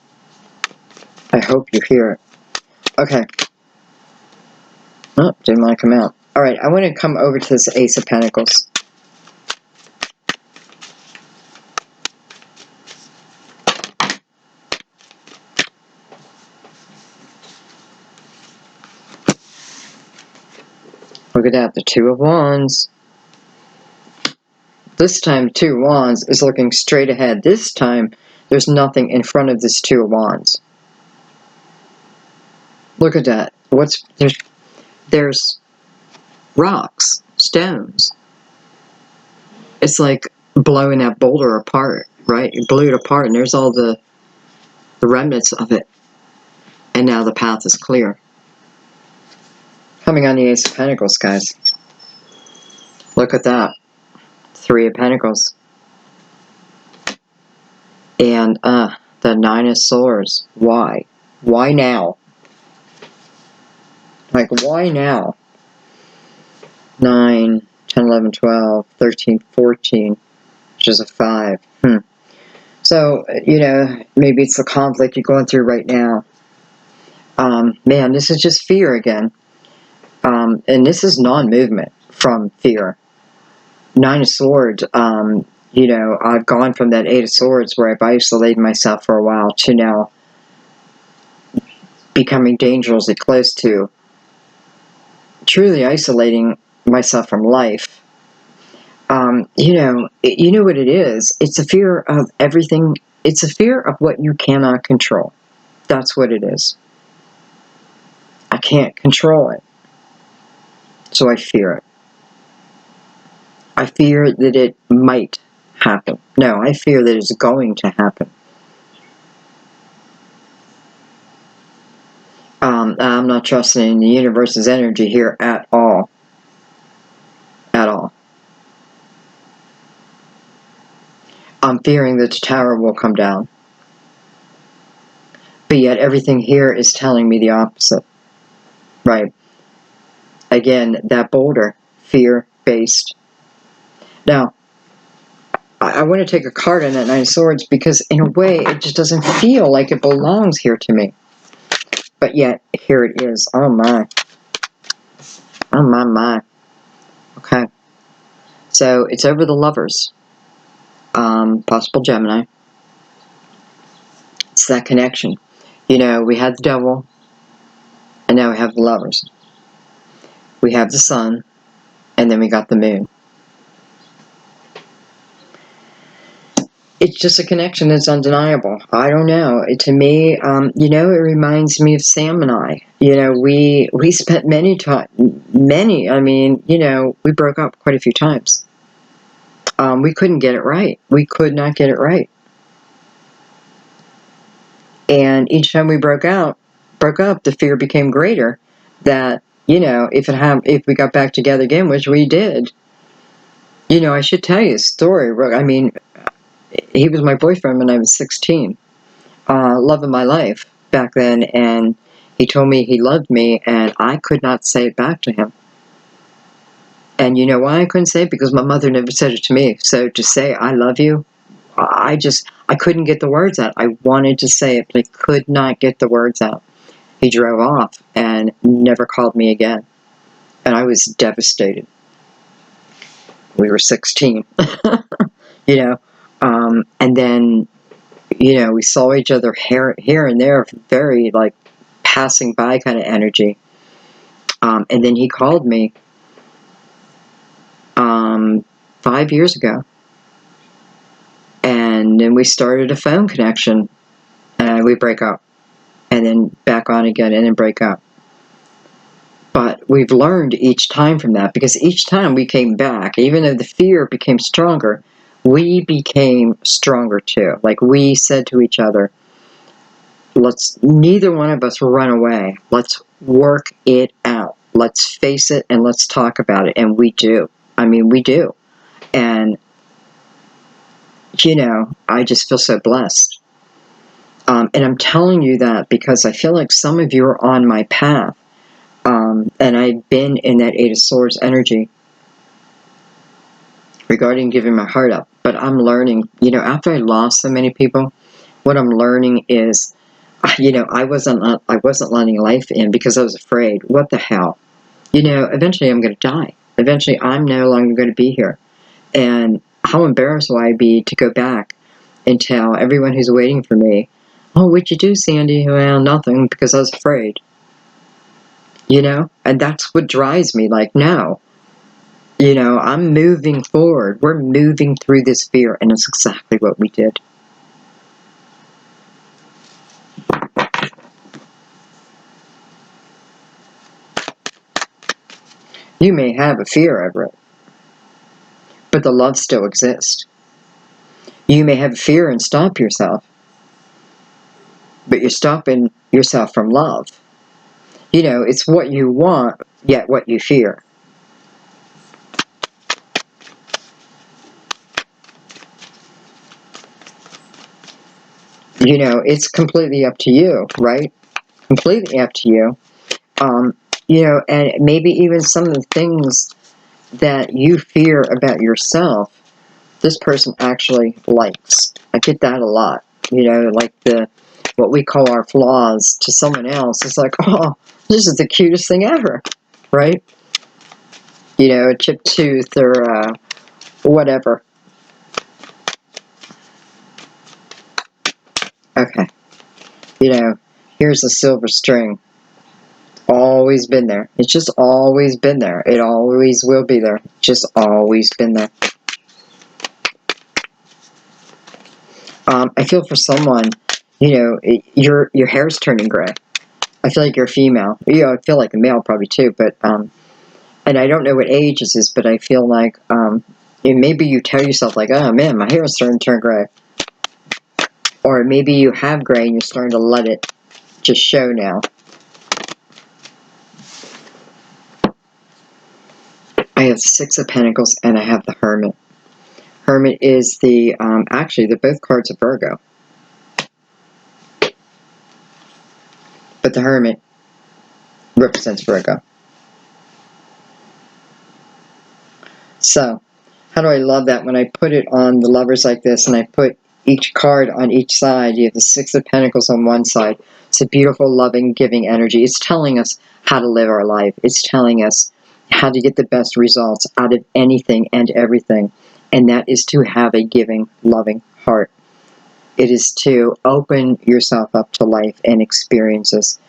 I hope you hear it. Okay. Oh, didn't want to come out. All right, I want to come over to this Ace of Pentacles. Look at that, the Two of Wands. This time, Two of Wands is looking straight ahead. This time, there's nothing in front of this Two of Wands. Look at that. There's rocks, stones. It's like blowing that boulder apart, right? You blew it apart, and there's all the remnants of it. And now the path is clear. Coming on the Ace of Pentacles, guys. Look at that. Three of Pentacles. And the Nine of Swords. Why? Why now? Like, why now? 9, 10, 11, 12, 13, 14, which is a 5. So, maybe it's the conflict you're going through right now. Man, this is just fear again. And this is non-movement from fear. Nine of Swords, I've gone from that Eight of Swords where I've isolated myself for a while to now becoming dangerously close to truly isolating myself from life. You know what it is? It's a fear of everything. It's a fear of what you cannot control. That's what it is. I can't control it. So I fear it. I fear that it might happen. No, I fear that it's going to happen. I'm not trusting in the universe's energy here at all. At all. I'm fearing that the tower will come down. But yet everything here is telling me the opposite. Right? Again, that boulder, fear-based. Now, I want to take a card on that Nine of Swords because in a way it just doesn't feel like it belongs here to me. But yet, here it is. Oh my. Oh my. Okay. So, it's over the Lovers. Possible Gemini. It's that connection. We had the Devil, and now we have the Lovers. We have the Sun, and then we got the Moon. It's just a connection that's undeniable. I don't know. To me, it reminds me of Sam and I. We spent we broke up quite a few times. We couldn't get it right. We could not get it right. And each time we broke up, the fear became greater that, if we got back together again, which we did, I should tell you a story. I mean, he was my boyfriend when I was 16. Love of my life back then, and he told me he loved me, and I could not say it back to him. And you know why I couldn't say it? Because my mother never said it to me. So to say I love you, I couldn't get the words out. I wanted to say it, but I could not get the words out. He drove off and never called me again. And I was devastated. We were 16, and then, we saw each other here and there, very like passing by kind of energy. And then he called me 5 years ago. And then we started a phone connection, and we break up. And then back on again, and then break up. But we've learned each time from that, because each time we came back, even though the fear became stronger, we became stronger too. Like we said to each other, neither one of us run away. Let's work it out. Let's face it and let's talk about it. And we do. I mean, we do. And, I just feel so blessed. And I'm telling you that because I feel like some of you are on my path. And I've been in that Eight of Swords energy regarding giving my heart up. But I'm learning, after I lost so many people, what I'm learning is, I wasn't letting life in because I was afraid. What the hell? Eventually I'm going to die. Eventually I'm no longer going to be here. And how embarrassed will I be to go back and tell everyone who's waiting for me, oh, what'd you do, Sandy? Well, nothing, because I was afraid. And that's what drives me. Like, no. I'm moving forward. We're moving through this fear, and it's exactly what we did. You may have a fear over it, but the love still exists. You may have fear and stop yourself, but you're stopping yourself from love. It's what you want, yet what you fear. It's completely up to you, right? Completely up to you. And maybe even some of the things that you fear about yourself, this person actually likes. I get that a lot. Like what we call our flaws to someone else. It's like, oh, this is the cutest thing ever, right? A chipped tooth or whatever. Okay. Here's a silver string. Always been there. It's just always been there. It always will be there. Just always been there. I feel for someone, your hair's turning gray. I feel like you're female. I feel like a male probably too, but, and I don't know what age this is, but I feel like, maybe you tell yourself like, oh man, my hair is starting to turn gray. Or maybe you have gray and you're starting to let it just show now. I have Six of Pentacles and I have the Hermit. Hermit is actually, they're both cards of Virgo. But the Hermit represents Virgo. So, how do I love that when I put it on the lovers like this and I put each card on each side? You have the Six of Pentacles on one side. It's a beautiful, loving, giving energy. It's telling us how to live our life. It's telling us how to get the best results out of anything and everything. And that is to have a giving, loving heart. It is to open yourself up to life and experiences,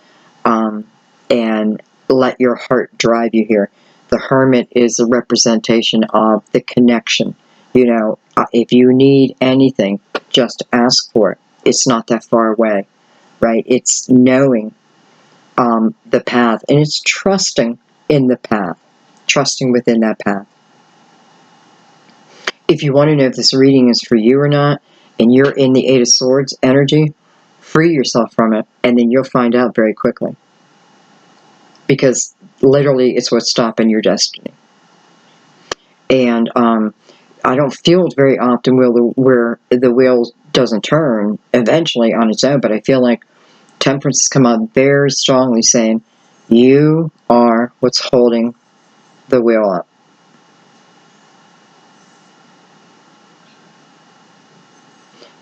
and let your heart drive you here. The Hermit is a representation of the connection. If you need anything, just ask for it. It's not that far away, right? It's knowing the path, and it's trusting in the path, trusting within that path. If you want to know if this reading is for you or not, and you're in the Eight of Swords energy, free yourself from it, and then you'll find out very quickly. Because literally it's what's stopping your destiny. And I don't feel it very often where the wheel doesn't turn eventually on its own, but I feel like Temperance has come out very strongly saying, you are what's holding the wheel up.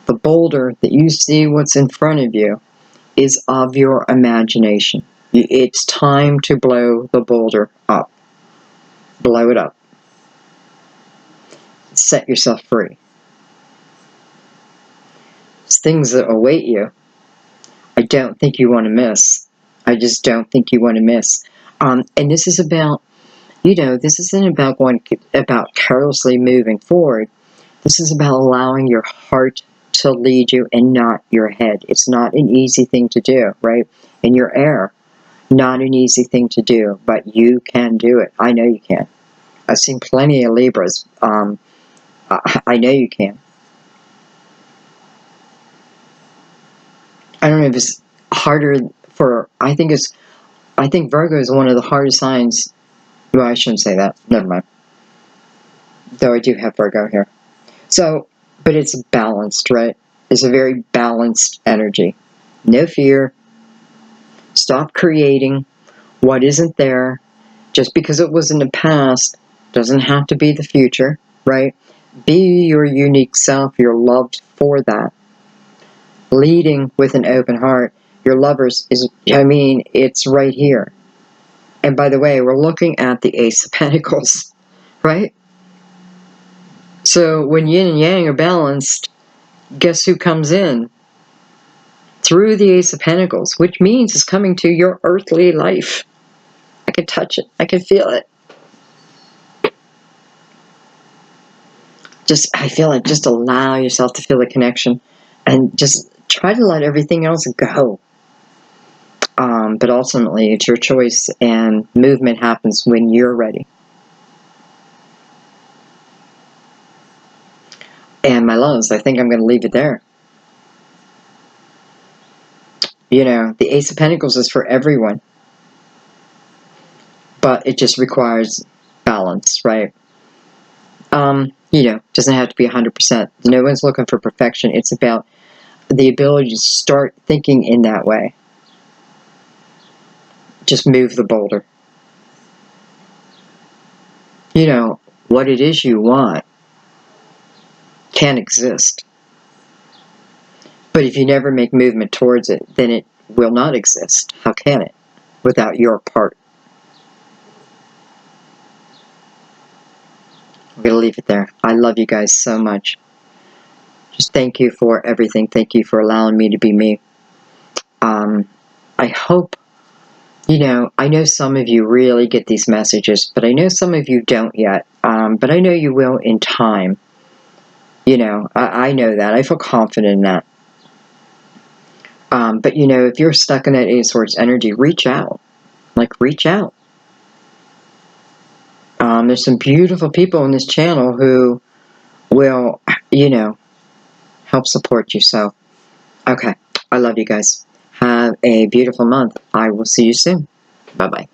The boulder that you see what's in front of you is of your imagination. It's time to blow the boulder up. Blow it up. Set yourself free. It's things that await you. I don't think you want to miss. I just don't think you want to miss. And this is about, this isn't about about carelessly moving forward. This is about allowing your heart to lead you and not your head. It's not an easy thing to do, right? And your air. Not an easy thing to do, but you can do it. I know you can. I've seen plenty of Libras. I know you can. I don't know if it's harder for, I think Virgo is one of the hardest signs. Well, I shouldn't say that. Never mind. Though I do have Virgo here. So, but it's balanced, right? It's a very balanced energy. No fear. Stop creating what isn't there. Just because it was in the past doesn't have to be the future, right? Be your unique self. You're loved for that. Leading with an open heart. Your lovers is, it's right here. And by the way, we're looking at the Ace of Pentacles, right? So when yin and yang are balanced, guess who comes in? Through the Ace of Pentacles, which means it's coming to your earthly life. I can touch it. I can feel it. I feel like just allow yourself to feel the connection and just try to let everything else go. But ultimately, it's your choice, and movement happens when you're ready. And my loves, I think I'm going to leave it there. The Ace of Pentacles is for everyone. But it just requires balance, right? Doesn't have to be 100%. No one's looking for perfection. It's about the ability to start thinking in that way. Just move the boulder. What it is you want can exist. But if you never make movement towards it, then it will not exist. How can it? Without your part. I'm going to leave it there. I love you guys so much. Just thank you for everything. Thank you for allowing me to be me. I hope, I know some of you really get these messages, but I know some of you don't yet. But I know you will in time. I know that. I feel confident in that. But if you're stuck in that Eight of Swords energy, reach out. Reach out. There's some beautiful people on this channel who will, help support you. So, okay. I love you guys. Have a beautiful month. I will see you soon. Bye-bye.